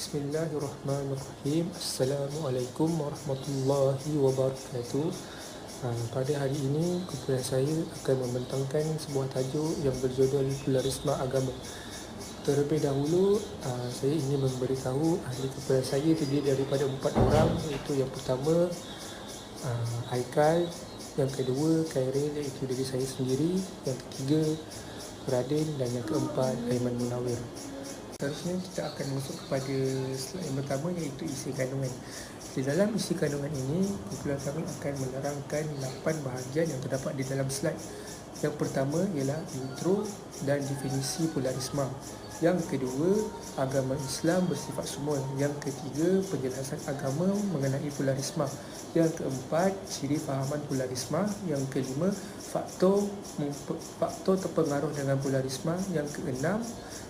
Bismillahirrahmanirrahim. Assalamualaikum warahmatullahi wabarakatuh. Pada hari ini, kumpulan saya akan membentangkan sebuah tajuk yang berjudul Pluralisme Agama. Terlebih dahulu, saya ingin memberitahu ahli kumpulan saya terdiri daripada 4 orang, iaitu yang pertama Haikal, yang kedua Khairil, iaitu diri saya sendiri, yang ketiga Radin, dan yang keempat Aiman Munawir. Seterusnya kita akan masuk kepada slide yang pertama, iaitu isi kandungan. Di dalam isi kandungan ini, kumpulan kami akan menerangkan 8 bahagian yang terdapat di dalam slide. Yang pertama ialah intro dan definisi pluralisme. Yang kedua, agama Islam bersifat sumul. Yang ketiga, penjelasan agama mengenai pluralisme. Yang keempat, ciri fahaman pluralisme. Yang kelima, faktor terpengaruh dengan pluralisme. Yang keenam,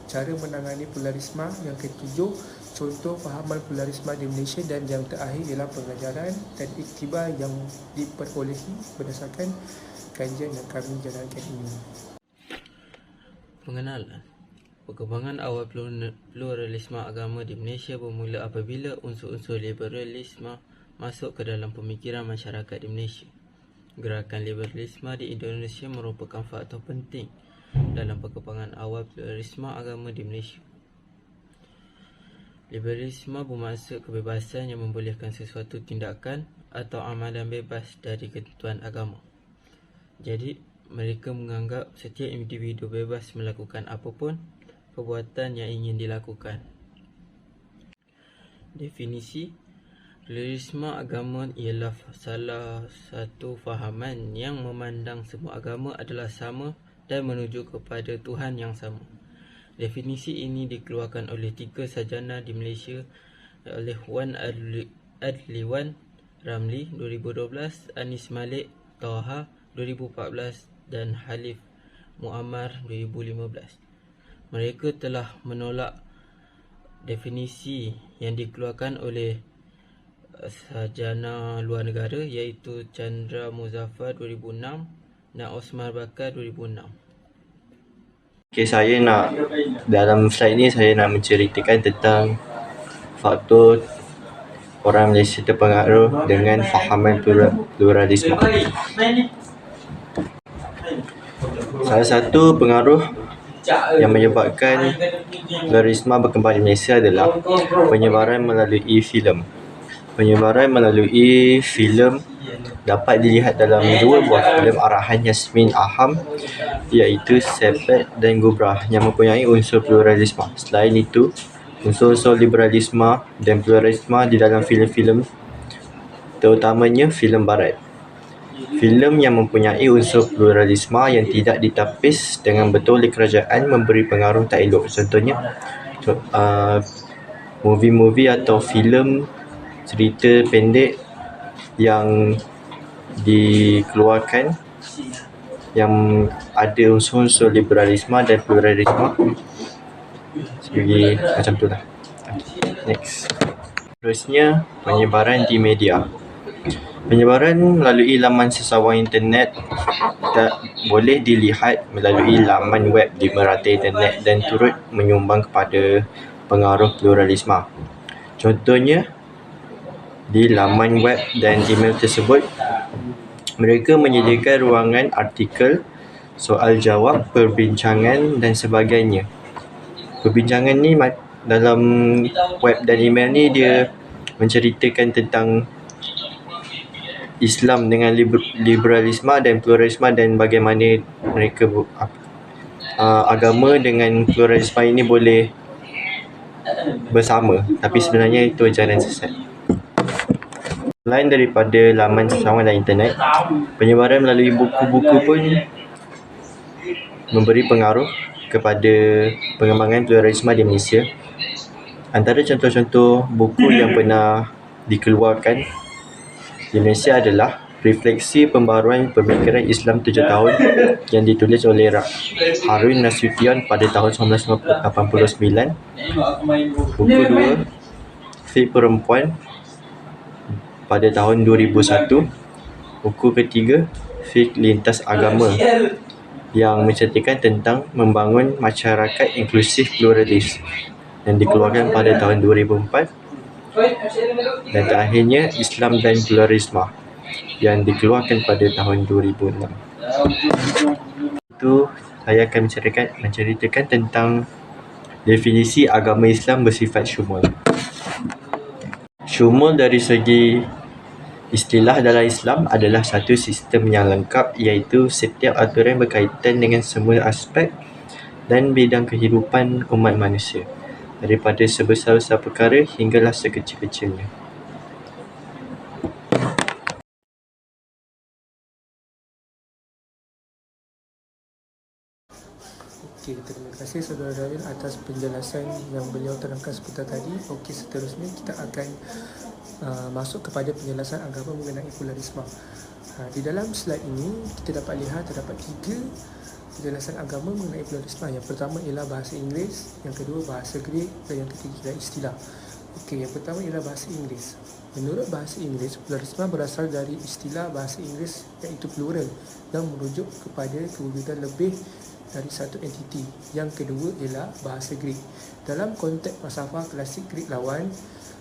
cara menangani pluralisme. Yang ketujuh, contoh fahaman pluralisme di Malaysia. Dan yang terakhir ialah pengajaran dan iktibar yang diperolehi berdasarkan kajian yang kami jalankan ini. Pengenalan. Perkembangan awal pluralisme agama di Malaysia bermula apabila unsur-unsur liberalisme masuk ke dalam pemikiran masyarakat di Malaysia. Gerakan liberalisme di Indonesia merupakan faktor penting dalam perkembangan awal pluralisme agama di Malaysia. Liberalisme bermaksud kebebasan yang membolehkan sesuatu tindakan atau amalan bebas dari ketentuan agama. Jadi, mereka menganggap setiap individu bebas melakukan apapun perbuatan yang ingin dilakukan. Definisi pluralisme agama ialah salah satu fahaman yang memandang semua agama adalah sama dan menuju kepada Tuhan yang sama. Definisi ini dikeluarkan oleh 3 sarjana di Malaysia, oleh Wan Adliwan Ramli 2012, Anis Malik Taha 2014 dan Halif Muammar 2015. Mereka telah menolak definisi yang dikeluarkan oleh sarjana luar negara, iaitu Chandra Muzaffar 2006 dan Osman Bakar 2006. Saya nak, dalam slide ni saya nak menceritakan tentang faktor orang Malaysia terpengaruh dengan fahaman pluralisme. Salah satu pengaruh yang menyebabkan pluralisme berkembang di Malaysia adalah penyebaran melalui filem. Penyebaran melalui filem dapat dilihat dalam 2 buah filem arahan Yasmin Aham, iaitu Sepet dan Gubrah, yang mempunyai unsur pluralisme. Selain itu, unsur-unsur liberalisme dan pluralisme di dalam filem-filem, terutamanya filem barat. Filem yang mempunyai unsur pluralisme yang tidak ditapis dengan betul oleh kerajaan memberi pengaruh tak elok. Contohnya, movie-movie atau filem cerita pendek yang dikeluarkan yang ada unsur-unsur liberalisme dan pluralisme sebagai macam tu lah. Next. Terusnya, penyebaran di media. Penyebaran melalui laman sesawang internet boleh dilihat melalui laman web di merata internet dan turut menyumbang kepada pengaruh pluralisme. Contohnya, di laman web dan email tersebut, mereka menyediakan ruangan artikel, soal jawab, perbincangan dan sebagainya. Perbincangan ni dalam web dan email ni dia menceritakan tentang Islam dengan liberalisme dan pluralisme dan bagaimana mereka agama dengan pluralisme ini boleh bersama, tapi sebenarnya itu ajaran sesat. Selain daripada laman sesawang dan internet, penyebaran melalui buku-buku pun memberi pengaruh kepada pengembangan pluralisme di Malaysia. Antara contoh-contoh buku yang pernah dikeluarkan di Malaysia adalah Refleksi Pembaruan Pemikiran Islam 7 tahun yang ditulis oleh Harun Nasution pada tahun 1989. Buku 2, Fik Perempuan pada tahun 2001. Buku ketiga, Fik Lintas Agama yang menceritakan tentang membangun masyarakat inklusif pluralis yang dikeluarkan pada tahun 2004, dan terakhirnya Islam dan Pluralisme yang dikeluarkan pada tahun 2006. Itu saya akan menceritakan tentang definisi agama Islam bersifat syumul. Syumul dari segi istilah dalam Islam adalah satu sistem yang lengkap, iaitu setiap aturan berkaitan dengan semua aspek dan bidang kehidupan umat manusia, daripada sebesar-besar perkara hinggalah sekecil-kecilnya. Okey, terima kasih Saudara Darwin atas penjelasan yang beliau terangkan sebentar tadi. Okey, seterusnya kita akan masuk kepada penjelasan agama mengenai pluralisme. Di dalam slide ini kita dapat lihat terdapat 3 penjelasan agama mengenai pluralisme. Yang pertama ialah bahasa Inggeris, yang kedua bahasa Greek dan yang ketiga ialah istilah. Okey, yang pertama ialah bahasa Inggeris. Menurut bahasa Inggeris, pluralisme berasal dari istilah bahasa Inggeris iaitu plural yang merujuk kepada kewujudan lebih dari satu entiti. Yang kedua ialah bahasa Greek. Dalam konteks falsafah klasik Greek lawan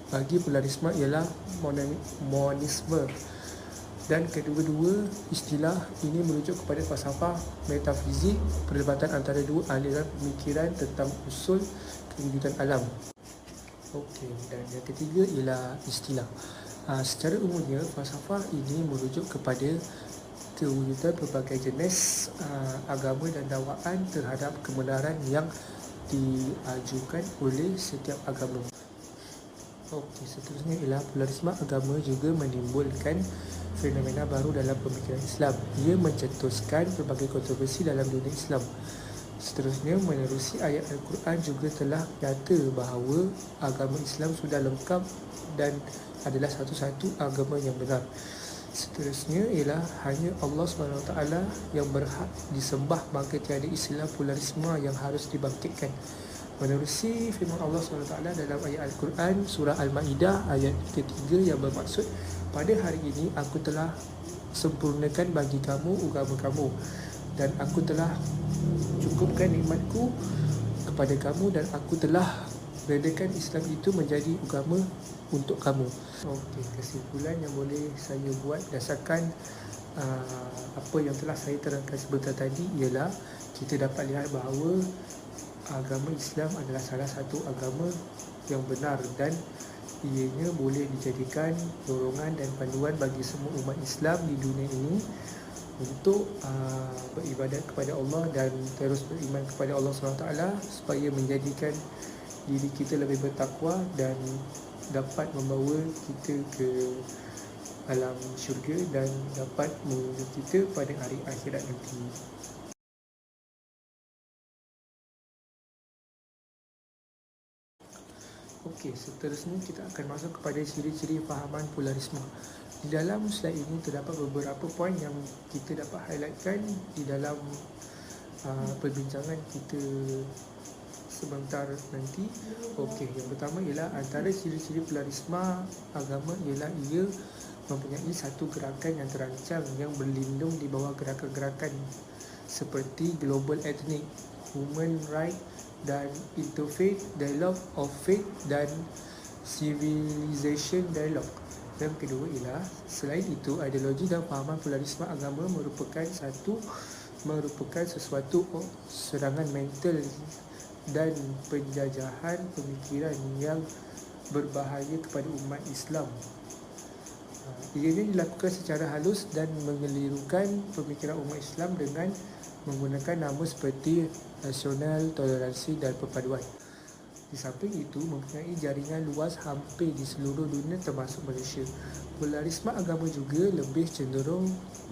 bagi pluralisme ialah monisme, dan kedua-dua istilah ini merujuk kepada falsafah metafizik, perdebatan antara dua aliran pemikiran tentang usul kewujudan alam. Okey, dan yang ketiga ialah istilah. Secara umumnya falsafah ini merujuk kepada kewujudan pelbagai jenis agama dan dakwaan terhadap kebenaran yang diajukan oleh setiap agama. Okey, seterusnya ialah pluralisme agama juga menimbulkan fenomena baru dalam pemikiran Islam. Ia mencetuskan pelbagai kontroversi dalam dunia Islam. Seterusnya, menerusi ayat Al-Quran juga telah nyata bahawa agama Islam sudah lengkap dan adalah satu-satu agama yang benar. Seterusnya ialah hanya Allah SWT yang berhak disembah, maka tiada istilah pluralisme yang harus dibangkitkan. Menerusi firman Allah SWT dalam ayat Al-Quran surah Al-Ma'idah ayat ketiga yang bermaksud, pada hari ini aku telah sempurnakan bagi kamu agama kamu, dan aku telah cukupkan nikmatku kepada kamu, dan aku telah redakan Islam itu menjadi agama untuk kamu. Okey, kesimpulan yang boleh saya buat berdasarkan apa yang telah saya terangkan sebentar tadi ialah kita dapat lihat bahawa agama Islam adalah salah satu agama yang benar, dan ianya boleh dijadikan dorongan dan panduan bagi semua umat Islam di dunia ini untuk beribadat kepada Allah dan terus beriman kepada Allah SWT, supaya menjadikan diri kita lebih bertakwa dan dapat membawa kita ke alam syurga dan dapat menuju kita pada hari akhirat nanti. Okey, seterusnya kita akan masuk kepada ciri-ciri fahaman pluralisme. Di dalam slide ini terdapat beberapa poin yang kita dapat highlightkan di dalam perbincangan kita sebentar nanti. Okey, yang pertama ialah antara ciri-ciri pluralisme agama ialah ia mempunyai satu gerakan yang terancang yang berlindung di bawah gerakan-gerakan seperti global ethnic, human right dan interfaith dialogue of faith dan civilization dialogue. Yang kedua ialah, selain itu, ideologi dan fahaman pluralisme agama merupakan sesuatu serangan mental dan penjajahan pemikiran yang berbahaya kepada umat Islam. Ianya dilakukan secara halus dan mengelirukan pemikiran umat Islam dengan menggunakan nama seperti nasional, toleransi dan perpaduan. Di samping itu, mempunyai jaringan luas hampir di seluruh dunia termasuk Malaysia. Pluralisme agama juga lebih cenderung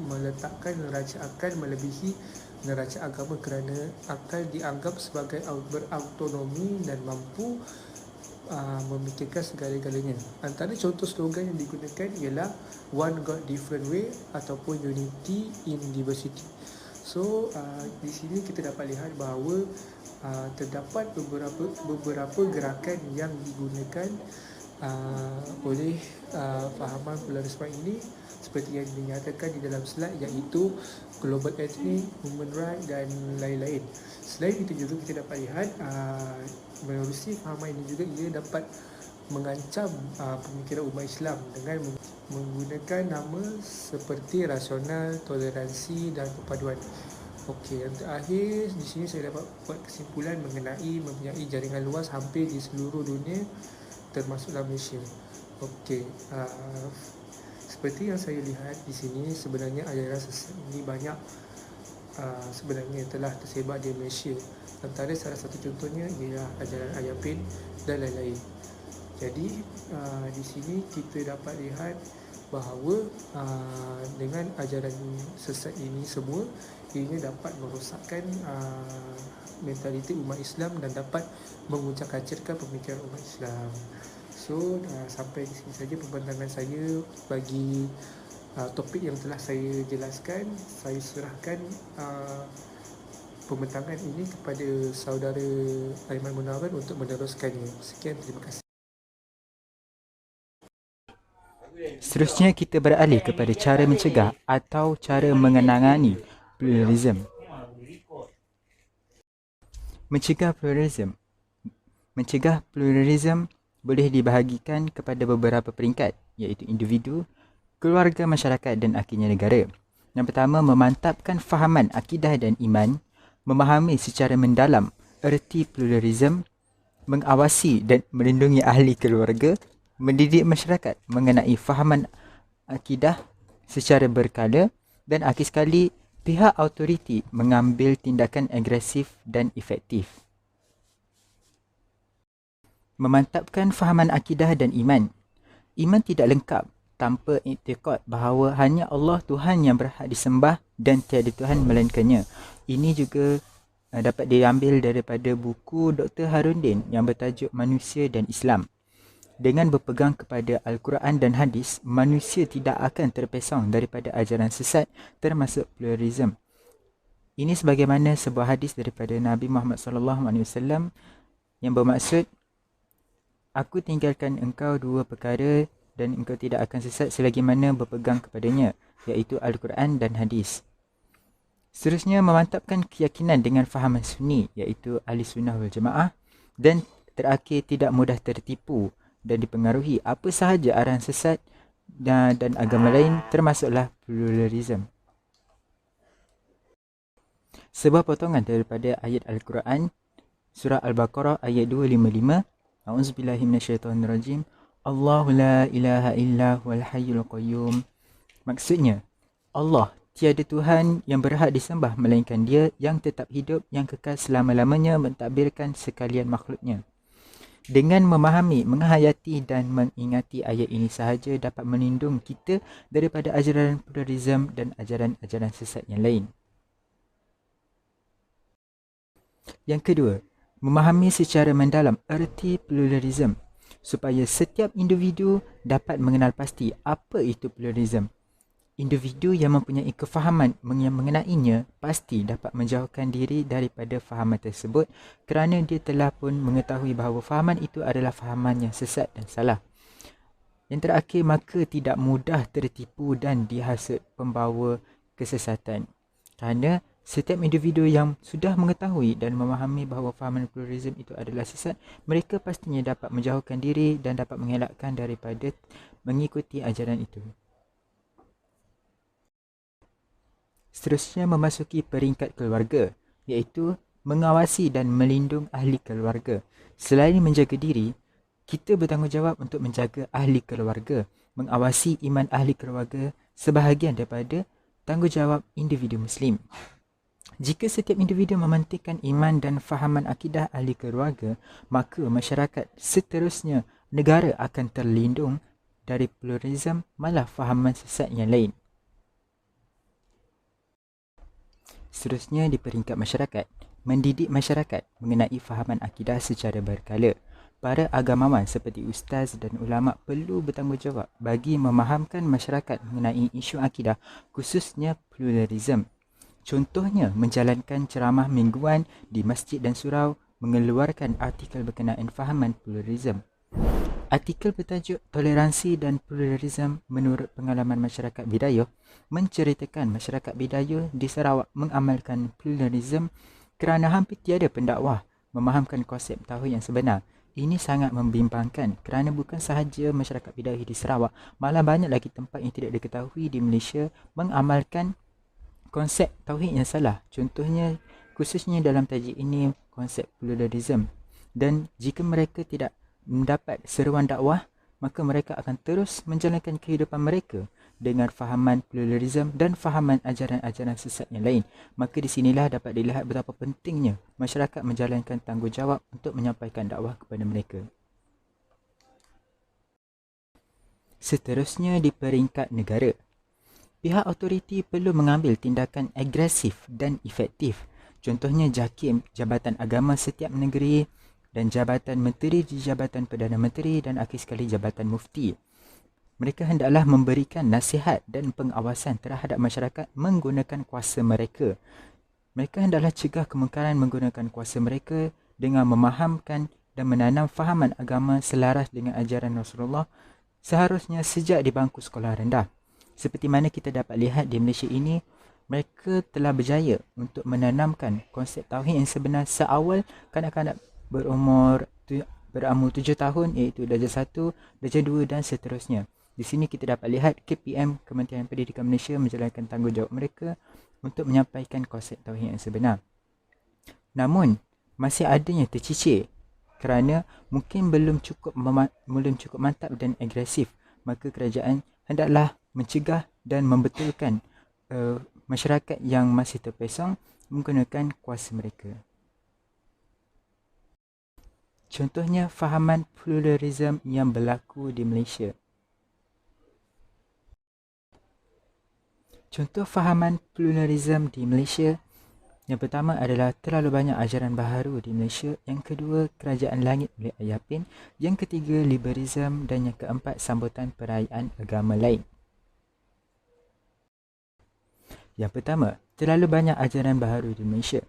meletakkan neraca akal melebihi neraca agama kerana akal dianggap sebagai berautonomi dan mampu memikirkan segala-galanya. Antara contoh slogan yang digunakan ialah One God Different Way ataupun Unity in Diversity. So di sini kita dapat lihat bahawa terdapat beberapa gerakan yang digunakan oleh fahaman pluralisme ini seperti yang dinyatakan di dalam slide, iaitu global ethnic, human rights dan lain-lain. Selain itu juga kita dapat lihat menerusi fahaman ini juga ia dapat mengancam pemikiran umat Islam dengan menggunakan nama seperti rasional, toleransi dan perpaduan. Okey, yang terakhir di sini saya dapat buat kesimpulan mengenai mempunyai jaringan luas hampir di seluruh dunia termasuk dalam Malaysia. Okey, seperti yang saya lihat di sini, sebenarnya ajaran sesat ini banyak sebenarnya telah tersebar di Malaysia. Antara salah satu contohnya ialah ajaran Ayapin dan lain-lain. Jadi di sini kita dapat lihat bahawa dengan ajaran sesat ini semua, ianya dapat merosakkan mentaliti umat Islam dan dapat mengucak-acirkan pemikiran umat Islam. So sampai di sini saja pembentangan saya bagi topik yang telah saya jelaskan. Saya serahkan pembentangan ini kepada saudara Aiman Munawar untuk meneruskannya. Sekian, terima kasih. Seterusnya kita beralih kepada cara mencegah atau cara mengenangani pluralism. Mencegah pluralism boleh dibahagikan kepada beberapa peringkat, iaitu individu, keluarga, masyarakat dan akhirnya negara. Yang pertama, memantapkan fahaman akidah dan iman, memahami secara mendalam erti pluralism, mengawasi dan melindungi ahli keluarga, mendidik masyarakat mengenai fahaman akidah secara berkala, dan akhir sekali, pihak autoriti mengambil tindakan agresif dan efektif. Memantapkan fahaman akidah dan iman. Iman tidak lengkap tanpa iktikad bahawa hanya Allah Tuhan yang berhak disembah dan tiada Tuhan melainkannya. Ini juga dapat diambil daripada buku Dr. Harundin yang bertajuk Manusia dan Islam. Dengan berpegang kepada Al-Quran dan Hadis, manusia tidak akan terpesong daripada ajaran sesat termasuk pluralism. Ini sebagaimana sebuah hadis daripada Nabi Muhammad SAW yang bermaksud, aku tinggalkan engkau dua perkara dan engkau tidak akan sesat selagi mana berpegang kepadanya, iaitu Al-Quran dan Hadis. Seterusnya, memantapkan keyakinan dengan fahaman sunni, iaitu Ahli Sunnah wal Jamaah. Dan terakhir, tidak mudah tertipu dan dipengaruhi apa sahaja arahan sesat dan agama lain, termasuklah pluralism. Sebuah potongan daripada ayat Al-Quran, surah Al-Baqarah ayat 255. A'udzubillahi minasyaitonirrajim. Allahu la ilaha illa huwal hayyul qayyum. Maksudnya, Allah tiada Tuhan yang berhak disembah melainkan Dia yang tetap hidup, yang kekal selama-lamanya, mentadbirkan sekalian makhluknya. Dengan memahami, menghayati dan mengingati ayat ini sahaja dapat melindung kita daripada ajaran pluralism dan ajaran-ajaran sesat yang lain. Yang kedua, memahami secara mendalam erti pluralism supaya setiap individu dapat mengenal pasti apa itu pluralism. Individu yang mempunyai kefahaman yang mengenainya pasti dapat menjauhkan diri daripada fahaman tersebut kerana dia telah pun mengetahui bahawa fahaman itu adalah fahaman yang sesat dan salah. Yang terakhir, maka tidak mudah tertipu dan dihasut pembawa kesesatan. Kerana setiap individu yang sudah mengetahui dan memahami bahawa fahaman pluralism itu adalah sesat, mereka pastinya dapat menjauhkan diri dan dapat mengelakkan daripada mengikuti ajaran itu. Seterusnya, memasuki peringkat keluarga, iaitu mengawasi dan melindung ahli keluarga. Selain menjaga diri, kita bertanggungjawab untuk menjaga ahli keluarga. Mengawasi iman ahli keluarga sebahagian daripada tanggungjawab individu Muslim. Jika setiap individu mementingkan iman dan fahaman akidah ahli keluarga, maka masyarakat, seterusnya negara akan terlindung dari pluralism malah fahaman sesat yang lain. Seterusnya, di peringkat masyarakat, mendidik masyarakat mengenai fahaman akidah secara berkala. Para agamawan seperti ustaz dan ulama perlu bertanggungjawab bagi memahamkan masyarakat mengenai isu akidah, khususnya pluralism. Contohnya, menjalankan ceramah mingguan di masjid dan surau, mengeluarkan artikel berkenaan fahaman pluralism. Artikel bertajuk Toleransi dan Pluralisme menurut pengalaman masyarakat Bidayuh menceritakan masyarakat Bidayuh di Sarawak mengamalkan pluralisme kerana hampir tiada pendakwah memahamkan konsep tauhid yang sebenar. Ini sangat membimbangkan kerana bukan sahaja masyarakat Bidayuh di Sarawak, malah banyak lagi tempat yang tidak diketahui di Malaysia mengamalkan konsep tauhid yang salah. Contohnya, khususnya dalam tajuk ini, konsep pluralisme. Dan jika mereka tidak mendapat seruan dakwah, maka mereka akan terus menjalankan kehidupan mereka dengan fahaman pluralisme dan fahaman ajaran-ajaran sesat yang lain. Maka di sinilah dapat dilihat betapa pentingnya masyarakat menjalankan tanggungjawab untuk menyampaikan dakwah kepada mereka. Seterusnya, di peringkat negara, pihak autoriti perlu mengambil tindakan agresif dan efektif. Contohnya JAKIM, Jabatan Agama setiap negeri, dan Jabatan Menteri di Jabatan Perdana Menteri dan akhir sekali Jabatan Mufti. Mereka hendaklah memberikan nasihat dan pengawasan terhadap masyarakat menggunakan kuasa mereka. Mereka hendaklah cegah kemungkaran menggunakan kuasa mereka dengan memahamkan dan menanam fahaman agama selaras dengan ajaran Rasulullah seharusnya sejak di bangku sekolah rendah. Seperti mana kita dapat lihat di Malaysia ini, mereka telah berjaya untuk menanamkan konsep tauhid yang sebenar seawal kanak-kanak berumur 7 tahun, iaitu darjah 1, darjah 2 dan seterusnya. Di sini kita dapat lihat KPM, Kementerian Pendidikan Malaysia, menjalankan tanggungjawab mereka untuk menyampaikan konsep tauhid yang sebenar. Namun, masih adanya tercicir kerana mungkin belum cukup mantap dan agresif. Maka kerajaan hendaklah mencegah dan membetulkan masyarakat yang masih terpesong menggunakan kuasa mereka. Contohnya, fahaman pluralisme yang berlaku di Malaysia. Contoh fahaman pluralisme di Malaysia, yang pertama adalah terlalu banyak ajaran baharu di Malaysia. Yang kedua, kerajaan langit oleh Ayah Pin. Yang ketiga, liberalisme. Dan yang keempat, sambutan perayaan agama lain. Yang pertama, terlalu banyak ajaran baharu di Malaysia.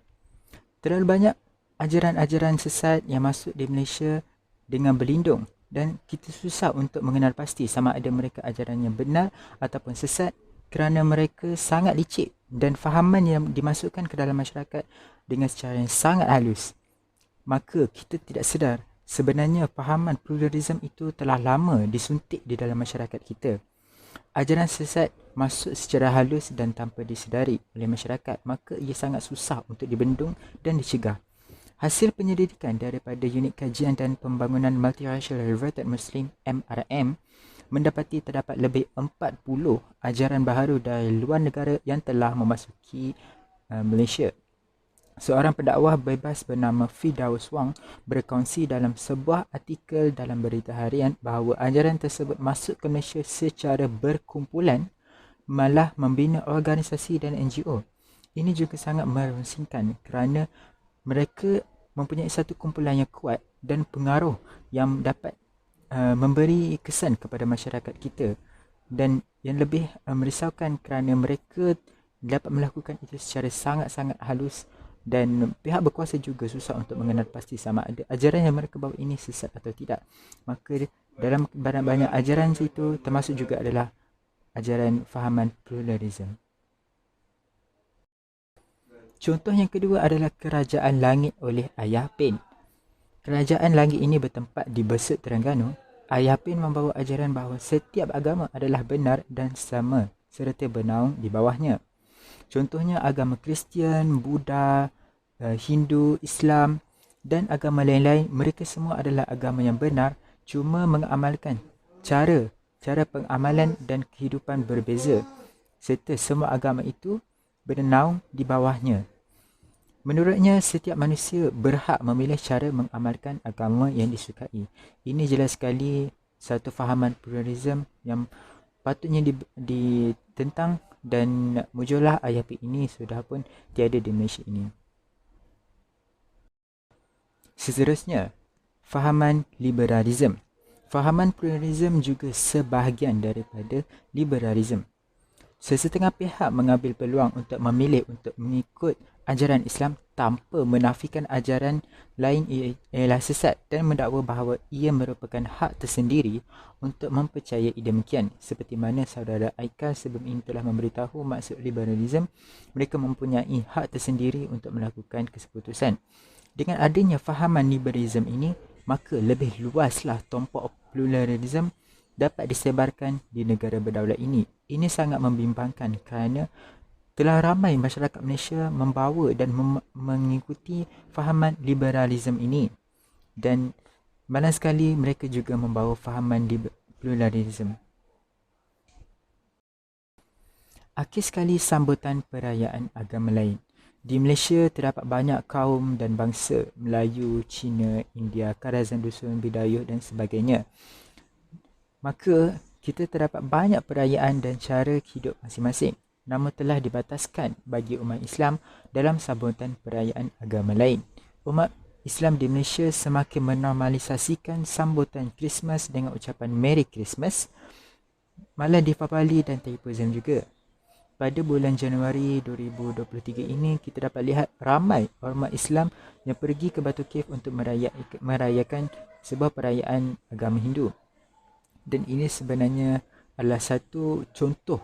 Terlalu banyak ajaran-ajaran sesat yang masuk di Malaysia dengan berlindung, dan kita susah untuk mengenal pasti sama ada mereka ajaran yang benar ataupun sesat kerana mereka sangat licik dan fahaman yang dimasukkan ke dalam masyarakat dengan secara yang sangat halus. Maka kita tidak sedar sebenarnya fahaman pluralisme itu telah lama disuntik di dalam masyarakat kita. Ajaran sesat masuk secara halus dan tanpa disedari oleh masyarakat, maka ia sangat susah untuk dibendung dan dicegah. Hasil penyelidikan daripada Unit Kajian dan Pembangunan Multiracial Reverted Muslim MRM mendapati terdapat lebih 40 ajaran baharu dari luar negara yang telah memasuki Malaysia. Seorang pendakwah bebas bernama Firdaus Wang berkongsi dalam sebuah artikel dalam berita harian bahawa ajaran tersebut masuk ke Malaysia secara berkumpulan, malah membina organisasi dan NGO. Ini juga sangat merunsingkan kerana mereka mempunyai satu kumpulan yang kuat dan pengaruh yang dapat memberi kesan kepada masyarakat kita, dan yang lebih merisaukan kerana mereka dapat melakukan itu secara sangat-sangat halus, dan pihak berkuasa juga susah untuk mengenal pasti sama ada ajaran yang mereka bawa ini sesat atau tidak. Maka dalam banyak ajaran itu termasuk juga adalah ajaran fahaman pluralisme. Contoh yang kedua adalah Kerajaan Langit oleh Ayah Pin. Kerajaan Langit ini bertempat di Besut, Terengganu. Ayah Pin membawa ajaran bahawa setiap agama adalah benar dan sama serta bernaung di bawahnya. Contohnya agama Kristian, Buddha, Hindu, Islam dan agama lain-lain, mereka semua adalah agama yang benar, cuma mengamalkan cara pengamalan dan kehidupan berbeza, serta semua agama itu bernaung di bawahnya. Menurutnya, setiap manusia berhak memilih cara mengamalkan agama yang disukai. Ini jelas sekali satu fahaman pluralisme yang patutnya ditentang, dan mujulah Ayah Pin ini sudah pun tiada di Malaysia ini. Seterusnya, fahaman liberalisme. Fahaman pluralisme juga sebahagian daripada liberalisme. Sesetengah pihak mengambil peluang untuk memilih untuk mengikut ajaran Islam tanpa menafikan ajaran lain ialah sesat dan mendakwa bahawa ia merupakan hak tersendiri untuk mempercayai demikian. Seperti mana saudara Aikal sebelum ini telah memberitahu maksud liberalism, mereka mempunyai hak tersendiri untuk melakukan keputusan. Dengan adanya fahaman liberalism ini, maka lebih luaslah tumpuan pluralism dapat disebarkan di negara berdaulat ini. Ini sangat membimbangkan kerana telah ramai masyarakat Malaysia membawa dan mengikuti fahaman liberalism ini, dan malang sekali mereka juga membawa fahaman pluralism. Akhir sekali, sambutan perayaan agama lain. Di Malaysia terdapat banyak kaum dan bangsa Melayu, Cina, India, Karazan Dusun, Bidayuh dan sebagainya. Maka kita terdapat banyak perayaan dan cara hidup masing-masing, namun telah dibataskan bagi umat Islam dalam sambutan perayaan agama lain. Umat Islam di Malaysia semakin menormalisasikan sambutan Christmas dengan ucapan Merry Christmas, malah difabali dan terorisme juga. Pada bulan Januari 2023 ini, kita dapat lihat ramai umat Islam yang pergi ke Batu Cave untuk merayakan sebuah perayaan agama Hindu. Dan ini sebenarnya adalah satu contoh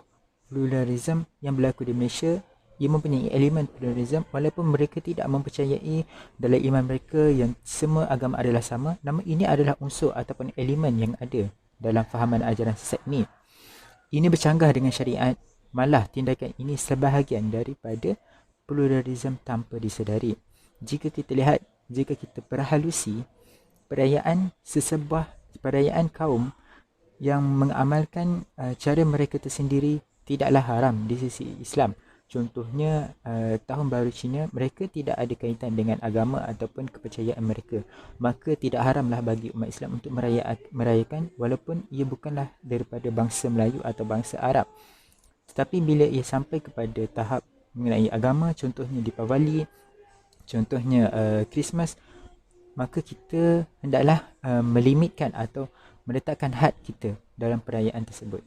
pluralism yang berlaku di Malaysia. Ia mempunyai elemen pluralism walaupun mereka tidak mempercayai dalam iman mereka yang semua agama adalah sama, namun ini adalah unsur ataupun elemen yang ada dalam fahaman ajaran sesat ini. Ini bercanggah dengan syariat, malah tindakan ini sebahagian daripada pluralism tanpa disedari. Jika kita lihat, jika kita perhalusi perayaan kaum yang mengamalkan cara mereka tersendiri tidaklah haram di sisi Islam. Contohnya tahun baru Cina, mereka tidak ada kaitan dengan agama ataupun kepercayaan mereka. Maka tidak haramlah bagi umat Islam untuk merayakan walaupun ia bukanlah daripada bangsa Melayu atau bangsa Arab. Tetapi bila ia sampai kepada tahap mengenai agama, contohnya Deepavali, contohnya Christmas, maka kita hendaklah melimitkan atau meletakkan had kita dalam perayaan tersebut.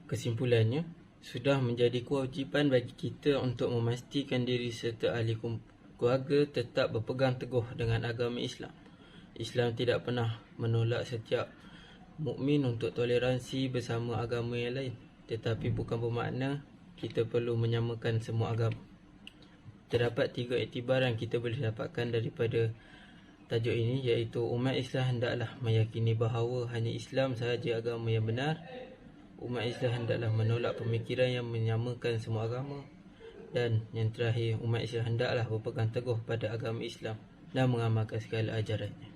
Kesimpulannya, sudah menjadi kewajipan bagi kita untuk memastikan diri serta ahli keluarga tetap berpegang teguh dengan agama Islam. Islam tidak pernah menolak setiap mukmin untuk toleransi bersama agama yang lain, tetapi bukan bermakna kita perlu menyamakan semua agama. Terdapat 3 iktibar yang kita boleh dapatkan daripada tajuk ini, iaitu umat Islam hendaklah meyakini bahawa hanya Islam sahaja agama yang benar. Umat Islam hendaklah menolak pemikiran yang menyamakan semua agama. Dan yang terakhir, umat Islam hendaklah berpegang teguh pada agama Islam dan mengamalkan segala ajarannya.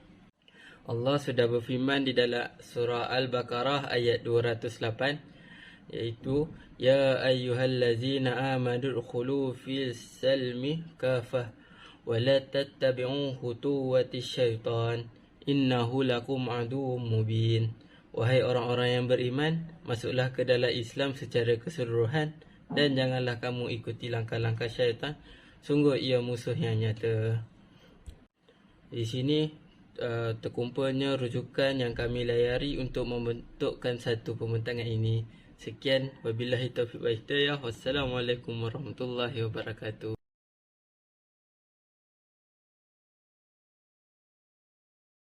Allah sudah berfirman di dalam surah Al-Baqarah ayat 208, iaitu Ya ayyuhallazina amanu udkhulu fil salmi kafah وَلَا تَتَّبِعُوا خُطُوَّاتِ الشَّيْطَانِ إِنَّهُ لَكُمْ عَدُوٌّ مُبِينٌ. Wahai orang-orang yang beriman, masuklah ke dalam Islam secara keseluruhan dan janganlah kamu ikuti langkah-langkah syaitan, sungguh ia musuh yang nyata. Di sini terkumpulnya rujukan yang kami layari untuk membentukkan satu pembentangan ini. Sekian, wabillahi taufiq wal hidayah. Wassalamualaikum warahmatullahi wabarakatuh.